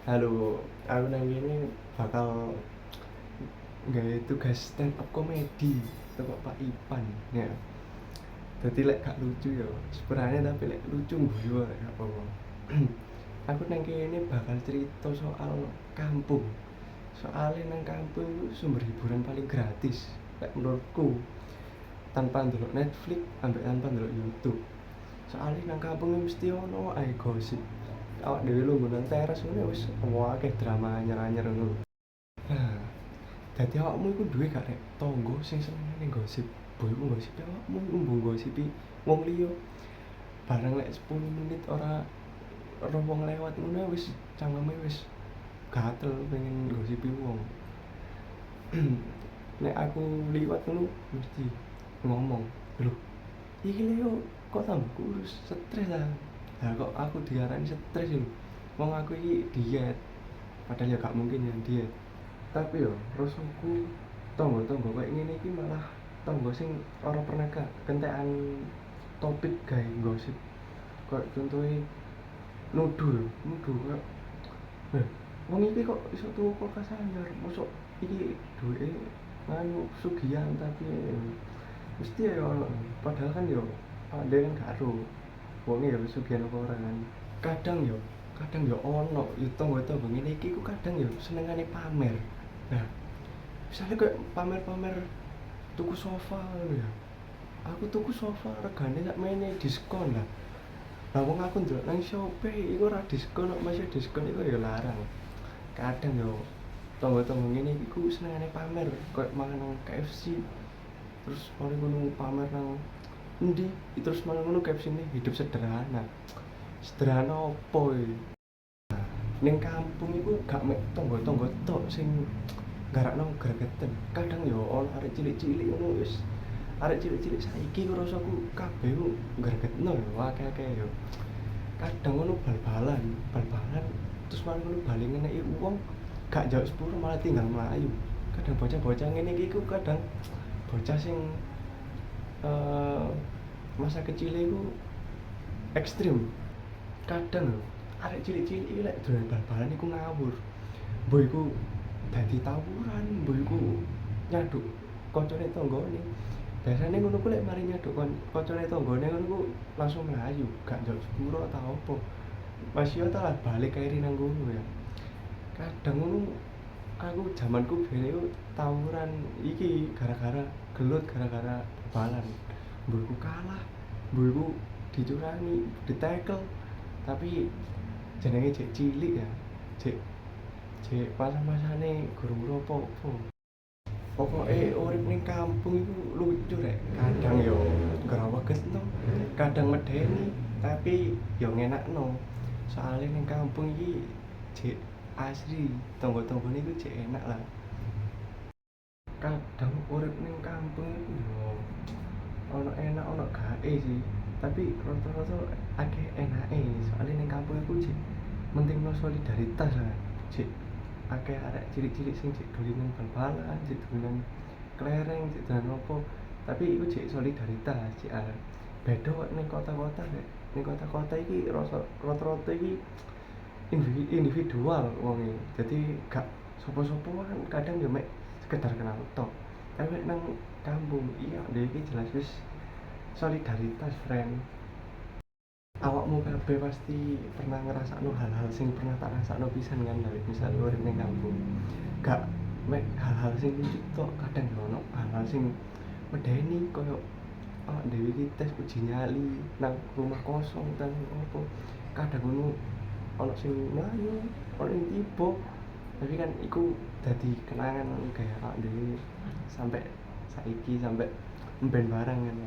Halo, aku nang ini bakal nggawe tugas stand up komedi teko Pak Ipan ya. Dadi lek gak lucu ya, sepurane tapi lek lucu guyu lek gak apa-apa. Aku nang kene bakal cerita soal kampung. Soalnya nang kampung itu sumber hiburan paling gratis lek menurutku, tanpa ndelok Netflix ambek tanpa ndelok YouTube. Soalnya nang kampung mesti ono ae gosip. Awak dhewe lungguh nang teras ngene wis akeh drama anyar-anyar ngono. Nah, dadi awakmu iku duwe gak rek tangga sing senengane gosip. Mbok iku gosip awakmu iku mbok gosipi wong liya. Barang lek 10 menit ora wong lewat ngono wis cangkeme wis gatel pengen gosipi wong. Nek aku liwat ngono mesti ngomong, "Lho, iki lho kok tambah kurus, stres ah." Lah kok aku diarani stres lho. Wong aku iki diet. Padahal ya gak mungkin ya diet. Tapi yo rasaku tangga-tangga kayak ngene iki malah tangga sing ora pernah kentekan topik gawe gosip. Kayak contohe nuduh kok, "Eh, wong iki kok iso tuku kulkas anyar, mosok iki duweke anu sugihan tapi mesti ya ono." Padahal kan yo ade kan gak ero wonge yo sugihan apa ora kan. Kadang yo ono yo tangga-tangga ngene iki ku kadang yo senengane pamer. Nah, misalnya kayak pamer-pamer tuku sofa lho ya. Aku tuku sofa regane sak mene diskon lah. Lah wong aku ndelok nang Shopee iku ora diskon kok masih diskon iku ya larang. Kadang yo tangga-tangga ngene iki ku senengane pamer kayak mangan nang KFC terus mari ngono pamer nang endi terus mari ngono KFC ini hidup sederhana. Sederhana opo iki? Ning kampung iku gak mek tangga-tangga tok sing garakno gregeten. Kadang yo ono arek cilik-cilik ngono wis arek cilik-cilik saiki ku rasaku kabeh ku gregetno yo akeh-akeh yo. Kadang ngono bal-balan terus malah ngono bali ngeneki wong gak jauh sepuro malah tinggal mlayu. Kadang bocah-bocah ngene iki ku kadang bocah sing eh masa kecil iku ekstrim. Kadang lho arek cilik-cilik iki lek dolan bal-balan iku ngawur. Mbok iku dadi tawuran, mbok iku nyaduk kancane tanggane. Biasane ngono ku lek mari nyaduk kancane tanggane ngono ku langsung mlayu, gak njaluk sepuro ta opo. Mas yo ta balik kairi nang kono ya. Kadang ngono aku jamanku biyen iku tawuran iki gara-gara gelut gara-gara balan. Mbok iku kalah, mbok iku dicurangi, ditekel. Tapi jenenge jek cilik ya. Jek jek pas-pasane gurung apa-apa. Pokoke urip ning kampung iku lucu rek. Kadang yo gregetno, kadang medeni, tapi yo ngenakno. Soale ning kampung iki jek asri, tangga-tanggane iku jek enak lah. Kadang urip ning kampung iku yo ono enak ono gae sih. Tapi rata-rata akeh enake. Soale ning kampung iku jek mentingno solidaritas lah. Jek akeh arek cilik-cilik sing jek dolinan bal-balan, jek dolinan kelereng, jek dolan opo. Tapi iku jek solidaritas, jek beda kok ning kota-kota nek ning kota-kota iki rata-rata iki individual wonge. Jadi gak sapa-sapa kan kadang yo mek sekedar kenal tok. Tapi nang kampung iya dhewe iki jelas wis solidaritas, friend. Awakmu kabeh pasti pernah ngrasakno hal-hal sing pernah tak rasakno pisan kan lek misal urip ning kampung. Gak mek hal-hal sing lucu tok, kadang yo ono hal-hal sing medeni koyo awak dhewe iki tes uji nyali nang rumah kosong dan opo. Kadang ngono ono sing mlayu, ono sing tiba. Tapi kan iku dadi kenangan kayak awak dhewe sampai saiki sampai mben barang kan.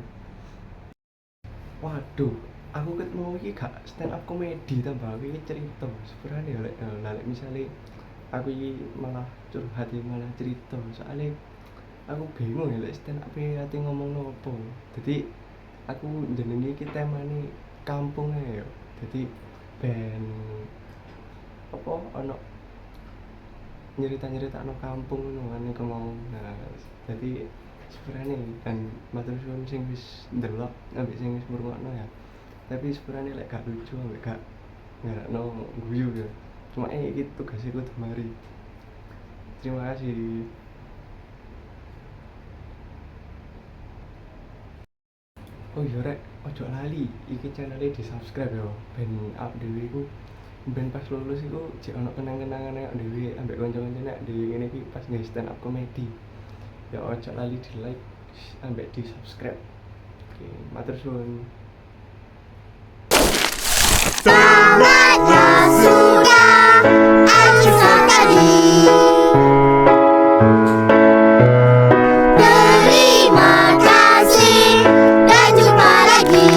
Waduh, aku ket mau iki gak stand up komedi tambah aku iki cerita. Sebenarnya ya lek misale aku iki malah curhat iki malah cerita. Soalnya aku bingung ya lek stand up e ati ngomong nopo. Dadi aku jenenge iki temane kampung ae yo. Dadi ben apa ono nyerita-nyeritakno kampung ngono kan iku mau. Nah, dadi sepurane dan matur suwun sing wis ndelok ambek sing wis ngrungokno ya. Tapi sepurane lek gak lucu ambek gak ngarakno guyu ya. cuma iki tugasnya kudu mari. Terima kasih. Oh iya rek, ojo lali iki channelnya di subscribe ya, ben up dhewe iku, ben pas lulus iku jek ono kenang-kenangan nek dhewe ambek kanca-kanca nek dhewe ngene iki pas nge stand up comedy. Ya ojo lali di like ambek di subscribe. Oke, matur suwun. Saatnya sudah akhir sekali. Terima kasih dan jumpa lagi.